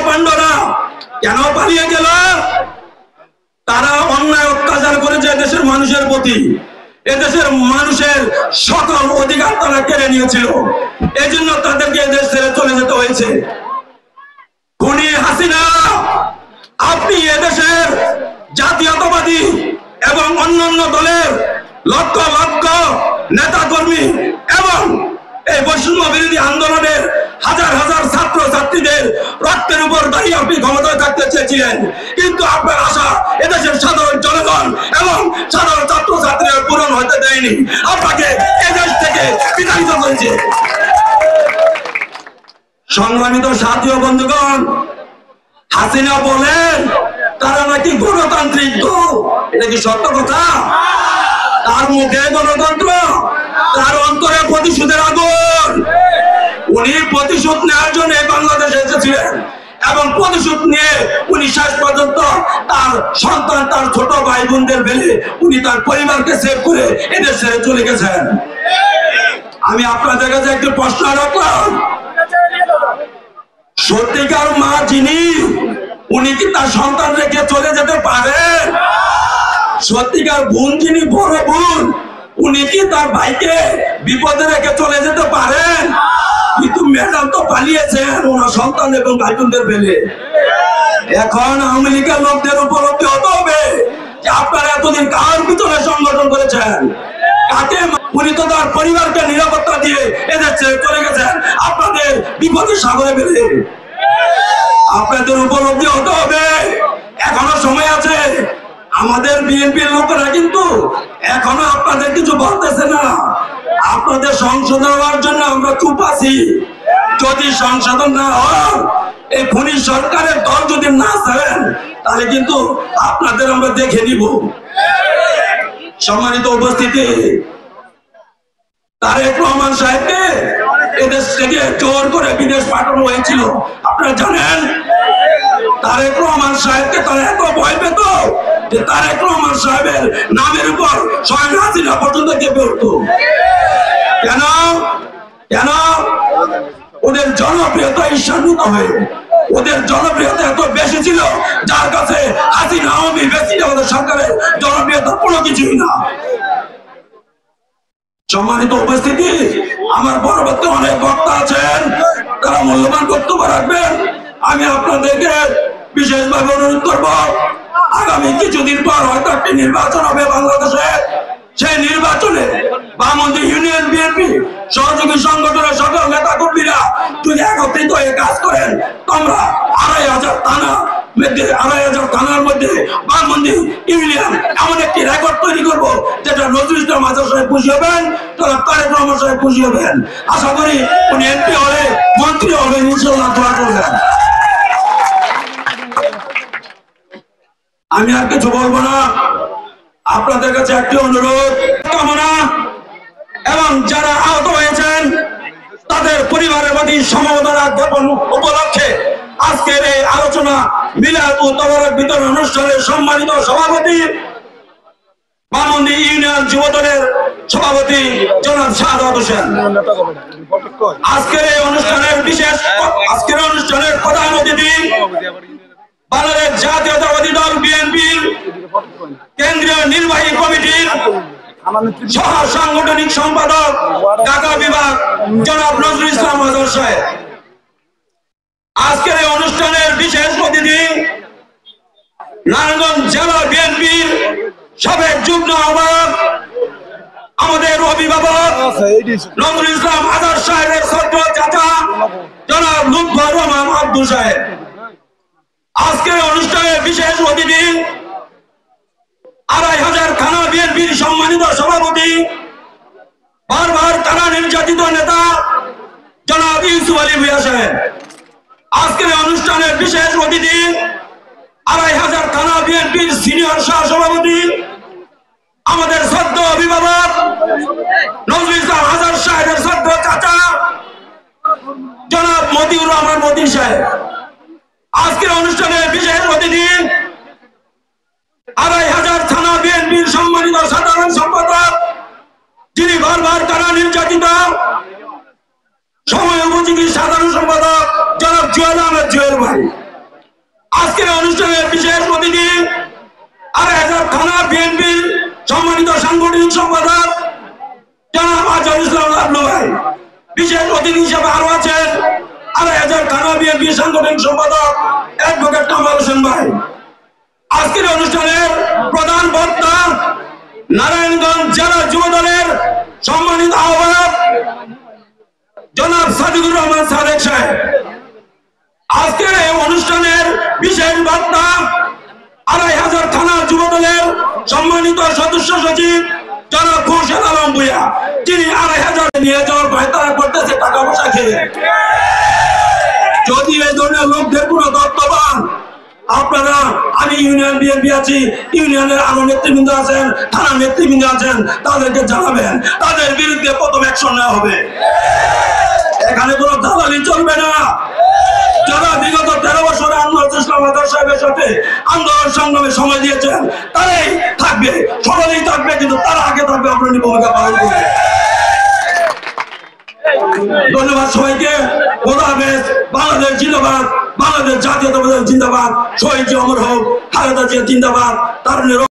পাণ্ডরা কেন পালিয়ে গেল? তারা অন্যায় অত্যাচার করেছে দেশের মানুষের প্রতি। এদেশের মানুষের সকল অধিকার তারা কেড়ে নিয়েছিল, এজন্য তাদেরকে এদেশ ছেড়ে চলে যেতে হয়েছে। খুনি হাসিনা, আপনি এদেশের জাতীয়তাবাদী এবং অন্যান্য দলের লক্ষ লক্ষ নেতা কর্মী এবং এই বৈষম্য বিরোধী আন্দোলনের হাজার হাজার ছাত্র ছাত্রীদের রক্তের উপর দাঁড়িয়ে আপনি ক্ষমতায় থাকতে চেয়েছিলেন, কিন্তু আপনার আশা এদেশের সাধারণ জনগণ এবং সাধারণ ছাত্র ছাত্রীরা পূরণ হতে দেয়নি, আপনাকে এদেশ থেকে বিতাড়িত করেছে। সংগ্রামিত সাথী ও বন্ধুগণ, হাসিনা বলেন তারা নাকি গণতান্ত্রিক দল, এটা কি সত্য কথা? তার মুখে গণতন্ত্র, তার অন্তরে প্রতিশোধের আগুন। উনি প্রতিশোধ নেওয়ার জন্য বাংলাদেশে এসেছিলেন এবং প্রতিশোধ নিয়ে উনি শেষ পর্যন্ত তার সন্তান, তার ছোট ভাই বোনদের ফেলে উনি তার পরিবারকে সেভ করে এদের ছেড়ে চলে গেছেন। আমি আপনাদের কাছে একটি প্রশ্ন রাখলাম, সত্যিকার মা যিনি, উনি কি তার সন্তান রেখে চলে যেতে পারেন? সত্যিকার বোন যিনি, বড় বোন, উনি কি তার ভাইকে বিপদে রেখে চলে যেতে পারেন? কিন্তু ম্যাডাম তো পালিয়েছেন ওনার সন্তান এবং ভাই বোনদের ফেলে। এখন আওয়ামী লীগের লোকদের উপলব্ধি হতে হবে যে আপনারা এতদিন কার পিছনে সংগঠন করেছেন, কাকে? উনি তো তার পরিবারকে নিরাপত্তা দিয়ে এদের ছেড়ে চলে গেছেন আপনাদের বিপদের সাগরে ফেলে। আপনাদের উপলব্ধি হতে হবে, এখনো সময় আছে। আমাদের বিএনপির লোকেরা কিন্তু এখনো আপনাদের কিছু বলতেছে না। আপনাদের সংশোধন হওয়ার জন্য আমরা চুপ আছি। যদি সংশোধন না হয়, এই খুনি সরকারের দল যদি না ছাড়েন, তাহলে কিন্তু আপনাদের আমরা দেখে নিব। সম্মানিত উপস্থিতি, তারেক রহমান সাহেবকে এদেশ থেকে জোর করে বিদেশ পাঠানো হয়েছিল, আপনারা জানেন। তারেক রহমান সাহেবকে তারা এত ভয় পেত যে তারেক রহমান সাহেবের নামের উপর স্বয়ং হাসিনা পর্যন্ত কেঁপে উঠত। কেন? কেন? ওদের জনপ্রিয়তা ঈর্ষান্বিত হয়ে, ওদের জনপ্রিয়তা এত বেশি ছিল যার কাছে হাসিনা আওয়ামী বেশি, আমাদের সরকারের জনপ্রিয়তা কোনো কিছুই না। সম্মানিত উপস্থিতি, আমার পরবর্তী অনেক বক্তা আছেন, তারা মূল্যবান বক্তব্য রাখবেন। আমি আপনাদেরকে বিশেষভাবে অনুরোধ করব, আগামী কিছুদিন পর হয়তো একটি নির্বাচন হবে বাংলাদেশে। সেই নির্বাচনে বামপন্থী ইউনিয়ন বিএনপি সহযোগী সংগঠনের সকল নেতা কর্মীরা যদি একত্রিত হয়ে কাজ করেন, তোমরা ২৫০০ থানার মধ্যে বামপন্থী ইউনিয়ন এমন একটি রেকর্ড তৈরি করবো যেটা নজরুল ইসলাম আজাদ সাহেব খুশি হবেন, তারা তারেক রহমান সাহেব খুশি হবেন। আশা করি উনি এমপি হলে, মন্ত্রী হবেন, ইনশাআল্লাহ দোয়া করবেন। আমি আর কিছু বলবো না, আপনাদের কাছে একটি অনুরোধ কামনা এবং যারা আহত হয়েছেন তাদের পরিবারের প্রতি সমবেদনা জ্ঞাপন উপলক্ষে আজকের এই আলোচনা মিলাদ ও তবরক বিতরণ অনুষ্ঠানের সম্মানিত সভাপতি, বামন্দি ইউনিয়ন যুব দলের সভাপতি জনাব শাহাদাত হোসেন, আজকের এই অনুষ্ঠানের প্রধান অতিথি বাংলাদেশ জাতীয়তাবাদী দল বিএনপির কেন্দ্রীয় নির্বাহী কমিটির সহ সাংগঠনিক সম্পাদক ঢাকা বিভাগ জনাব নজরুল ইসলাম আজাদ সাহেব, আজকের এই অনুষ্ঠানের বিশেষ অতিথি নারায়ণগঞ্জ জেলা বিএনপির সাবেক যুগ্ম আহ্বায়ক, আমাদের অভিভাবক নজরুল ইসলাম আজাদ সাহেবের ছোট চাচা জনাব লুৎফর রহমান আব্দুল সাহেব, আজকের অনুষ্ঠানের বিশেষ অতিথি ২৫০০ থানা বিএনপির সম্মানিত সভাপতি, বারবার থানা নির্যাতিত নেতা জনাব ইউসুফ আলী ভূঁইয়া সাহেব, আজকের অনুষ্ঠানের বিশেষ অতিথি ২৫০০ থানা বিএনপির সিনিয়র সহ সভাপতি, আমাদের সদ্য অভিভাবক নজরুল ইসলাম আজাদ সাহেবের সদ্য চাচা জনাব মতিউর রহমান মতিন সাহেব, আজকের অনুষ্ঠানের বিশেষ অতিথি ২৫০০ থানা বিএনপির সম্মানিত সাধারণ সম্পাদক, যিনি বারবার থানা নির্যাতিত সময় উপযোগী সাধারণ সম্পাদক জনাব জুয়েল আহমেদ জুয়েল ভাই, আজকের অনুষ্ঠানের বিশেষ অতিথি আড়াইহাজার থানা বিএনপির সম্মানিত সাংগঠনিক সম্পাদক জনাব আজহার ইসলাম লাবলু ভাই। বিশেষ অতিথি হিসেবে আরো আছেন আড়াইহাজার থানা বিএনপির সাংগঠনিক সম্পাদক অ্যাডভোকেট কামাল হোসেন ভাই। আজকের অনুষ্ঠানের প্রধান বক্তা নারায়ণগঞ্জ জেলা যুব দলের সম্মানিত আহ্বায়ক জনাব সাদিকুর রহমান সাদেক সাহেব। আজকের এই অনুষ্ঠানের বিশেষ বক্তা আড়াইহাজার থানা যুব দলের সম্মানিত সদস্য সচিব জনাব খোরশেদ আলম ভূঁইয়া, যিনি ২৫০০ নিয়ে যাওয়ার পায়তারা করতেছে টাকা পয়সা খেয়ে। যদি এই ধরনের লোকদের কোনো তথ্য পান আপনারা, আমি ইউনিয়ন বিএনপি আছি, ইউনিয়নের আরো নেতৃবৃন্দ আছেন, থানা নেতৃবৃন্দ আছেন, তাদেরকে জানাবেন, তাদের বিরুদ্ধে প্রথম অ্যাকশন নেওয়া হবে। এখানে কোনো দালালি চলবে না। যারা বিগত 13 বছরে আনোয়ার ইসলাম আজাদ সাহেবের সাথে আন্দোলন সংগ্রামে সময় দিয়েছেন তারাই থাকবে, সকলেই থাকবে, কিন্তু তারা আগে থাকবে, অগ্রণী ভূমিকা পালন করবে। ধন্যবাদ সবাইকে। খোদা হাফেজ। বাংলাদেশ জিন্দাবাদ, বাংলাদেশ জাতীয়তাবাদী জিন্দাবাদ, শহীদ অমর হোক, খালেদা জিয়া জিন্দাবাদ। তার